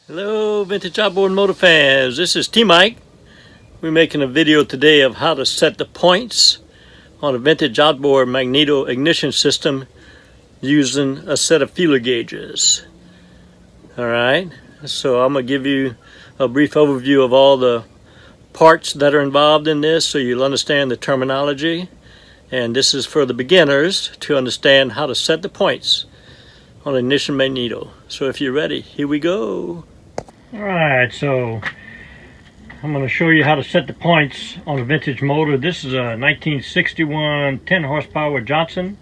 Hello vintage outboard motor fans, this is T-Mike. We're making a video today of how to set the points on a vintage outboard magneto ignition system using a set of feeler gauges. Alright, so I'm going to give you a brief overview of all the parts that are involved in this so you'll understand the terminology, and this is for the beginners to understand how to set the points on an ignition magneto. So if you're ready, here we go. Alright, so I'm going to show you how to set the points on a vintage motor. This is a 1961 10 horsepower Johnson.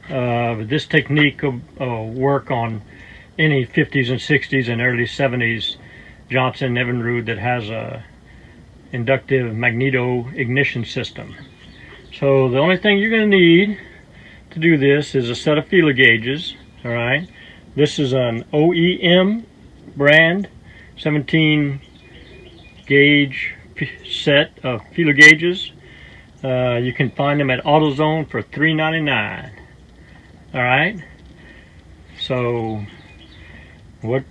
This technique will work on any 50s and 60s and early 70s Johnson Evinrude that has a inductive magneto ignition system. So the only thing you're going to need to do this is a set of feeler gauges. Alright, this is an OEM brand 17 gauge set of feeler gauges. You can find them at AutoZone for $3.99. Alright, so what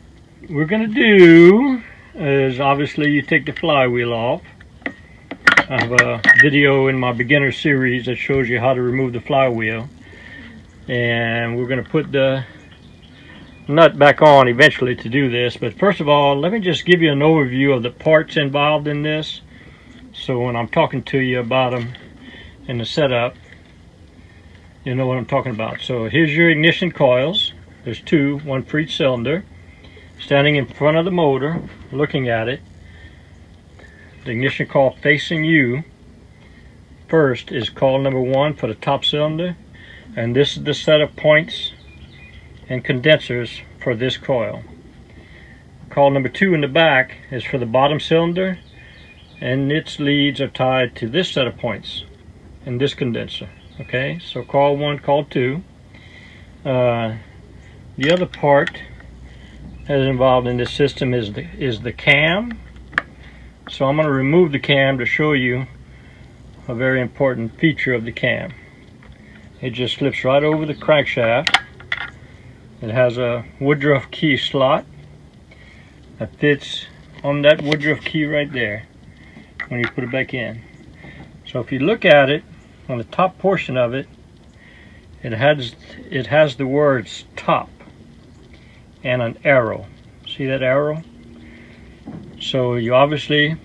we're going to do is obviously you take the flywheel off. I have a video in my beginner series that shows you how to remove the flywheel, and we're going to put the nut back on eventually to do this. But first of all, let me just give you an overview of the parts involved in this, so when I'm talking to you about them in the setup, you know what I'm talking about. So here's your ignition coils. There's two, one for each cylinder, standing in front of the motor looking at it. The ignition coil facing you first is coil number 1 for the top cylinder, and this is the set of points and condensers for this coil. Coil number 2 in the back is for the bottom cylinder, and its leads are tied to this set of points and this condenser. Okay, so coil 1, coil 2. The other part that is involved in this system is the cam. So I'm going to remove the cam to show you a very important feature of the cam. It just slips right over the crankshaft. It has a Boudreaux key slot that fits on that Boudreaux key right there when you put it back in. So if you look at it, on the top portion of it, it has the words top and an arrow. See that arrow? So you obviously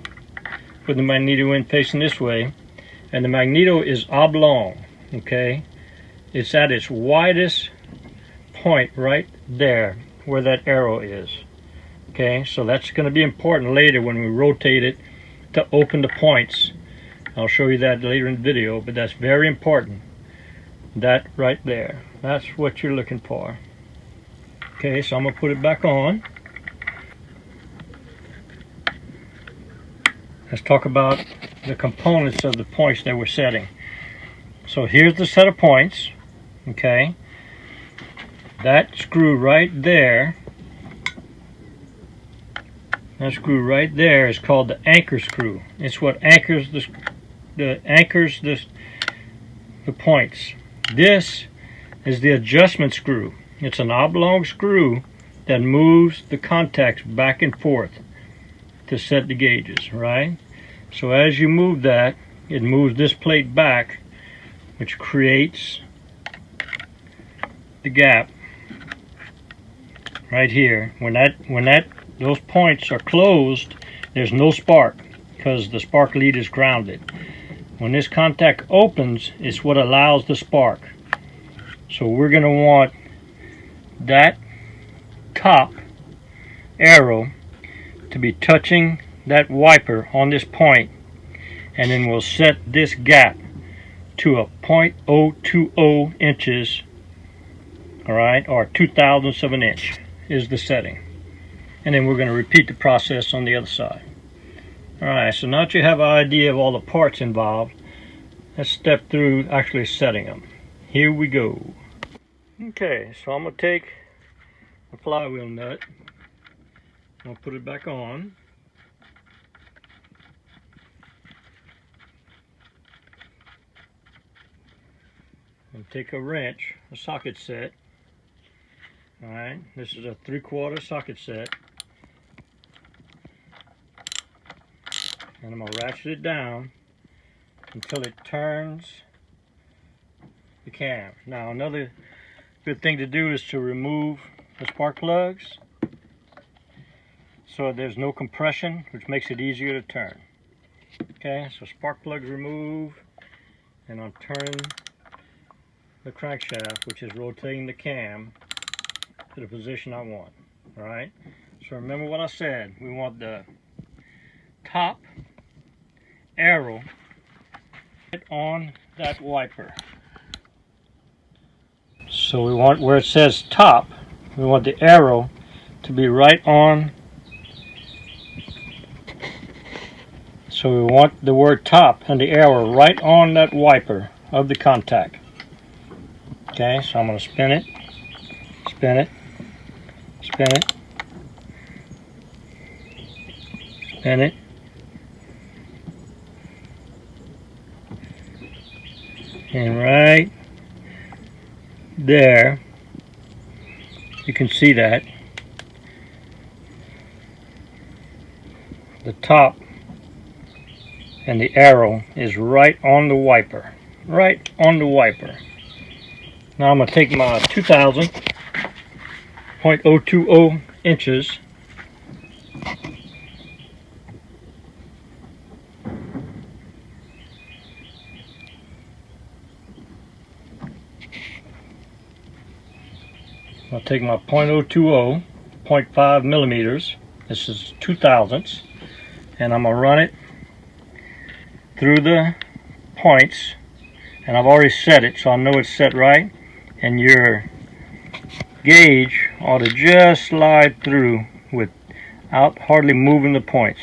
put the magneto in facing this way, and the magneto is oblong. Okay, it's at its widest point right there where that arrow is. Okay, so that's going to be important later when we rotate it to open the points. I'll show you that later in the video, but that's very important. That right there, that's what you're looking for. Okay, so I'm going to put it back on. Let's talk about the components of the points that we're setting. So here's the set of points. Okay, that screw right there, that screw right there is called the anchor screw. It's what anchors the points. This is the adjustment screw. It's an oblong screw that moves the contacts back and forth to set the gauges, right? So as you move that, it moves this plate back, which creates the gap right here. When those points are closed, there's no spark because the spark lead is grounded. When this contact opens, it's what allows the spark. So we're going to want that top arrow to be touching that wiper on this point, and then we'll set this gap to a 0.020 inches. Alright, or 2/1000ths of an inch is the setting. And then we're going to repeat the process on the other side. Alright, so now that you have an idea of all the parts involved, let's step through actually setting them. Here we go. Okay, so I'm going to take the flywheel nut, I'll put it back on. And take a wrench, a socket set. Alright, this is a 3/4 socket set. and I'm going to ratchet it down until it turns the cam. Now another good thing to do is to remove the spark plugs so there's no compression, which makes it easier to turn. Okay, so spark plugs removed, and I'm turning the crankshaft, which is rotating the cam to the position I want. Alright, so remember what I said. We want the top arrow on that wiper. So we want, where it says top, we want the arrow to be right on. So we want the word top and the arrow right on that wiper of the contact. Okay, so I'm going to spin it, spin it, spin it, spin it, and right there, you can see that the top and the arrow is right on the wiper, right on the wiper. Now I'm going to take my 2000 .020 inches I'll take my .020, 0.5 millimeters. This is 2/1000ths, and I'm gonna run it through the points, and I've already set it, so I know it's set right. And your gauge ought to just slide through without hardly moving the points.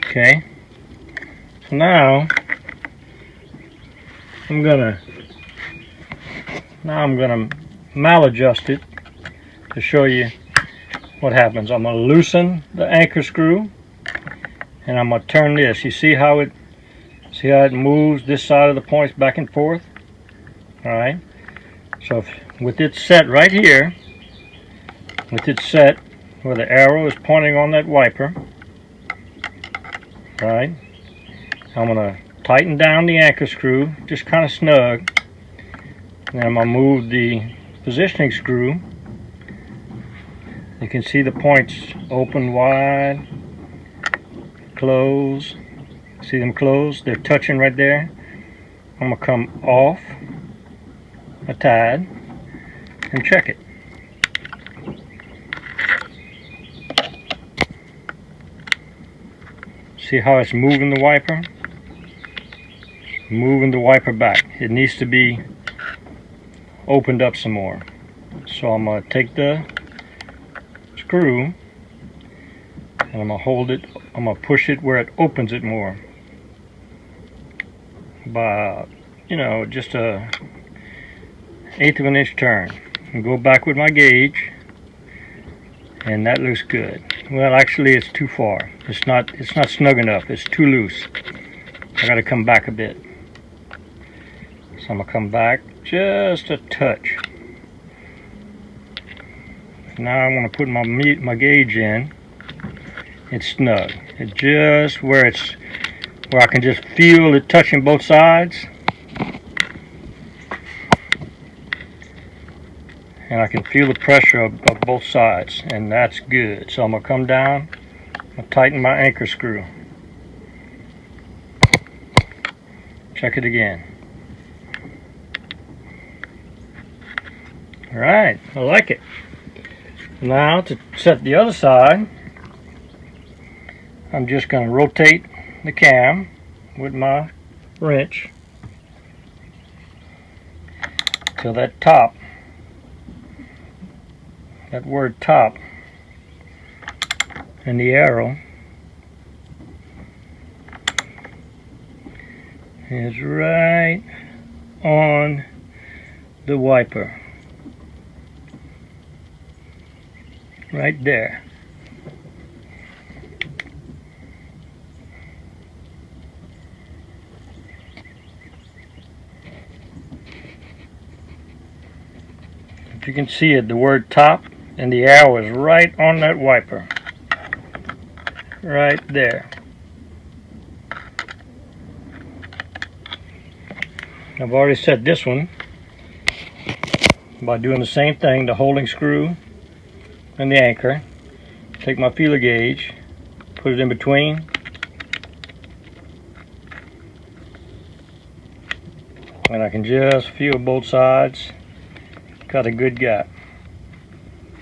Okay, so now I'm gonna maladjust it to show you what happens. I'm gonna loosen the anchor screw, and I'm gonna turn this. You see how it moves this side of the points back and forth? All right. So with it set right here, with it set where the arrow is pointing on that wiper, right, I'm going to tighten down the anchor screw just kind of snug, and then I'm going to move the positioning screw. You can see the points open wide, close. See them close? They're touching right there. I'm going to come off a tad and check it. See how it's moving the wiper? Moving the wiper back. It needs to be opened up some more. So I'm going to take the screw and I'm going to hold it, I'm going to push it where it opens it more. By, you know, just a 1/8 of an inch turn. And go back with my gauge, and that looks good. Well, actually it's too far. It's not snug enough. It's too loose. I got to come back a bit. So I'm going to come back just a touch. Now I'm going to put my gauge in. It's snug. It's just where I can just feel it touching both sides. And I can feel the pressure of both sides, and that's good. So I'm going to come down and tighten my anchor screw. Check it again. Alright, I like it. Now to set the other side, I'm just going to rotate the cam with my wrench till that top, that word top, and the arrow is right on the wiper. Right there. If you can see it, the word top and the arrow is right on that wiper. Right there. I've already set this one by doing the same thing, the holding screw and the anchor. Take my feeler gauge, put it in between, and I can just feel both sides. Got a good gap.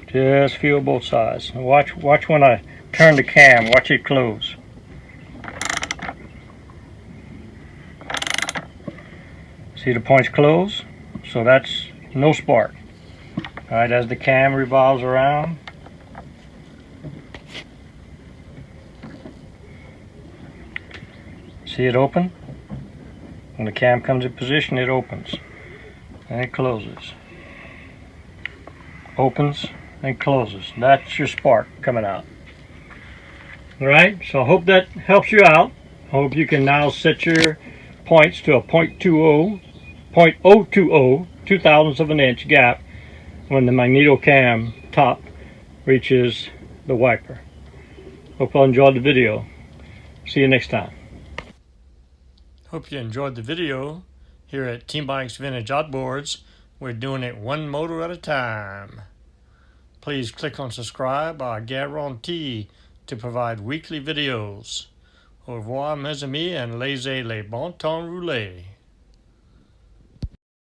Just feel both sides. Watch when I turn the cam, watch it close. See the points close? So that's no spark. Alright, as the cam revolves around, see it open? When the cam comes in position, it opens and it closes. Opens and closes. That's your spark coming out. Alright, so I hope that helps you out. I hope you can now set your points to a 0.20, 0.020 of an inch gap when the magneto cam top reaches the wiper. Hope you enjoyed the video. See you next time. Hope you enjoyed the video. Here at T-Mike's Vintage Outboards, we're doing it one motor at a time. Please click on subscribe or guarantee to provide weekly videos. Au revoir mes amis and laissez les bon temps rouler.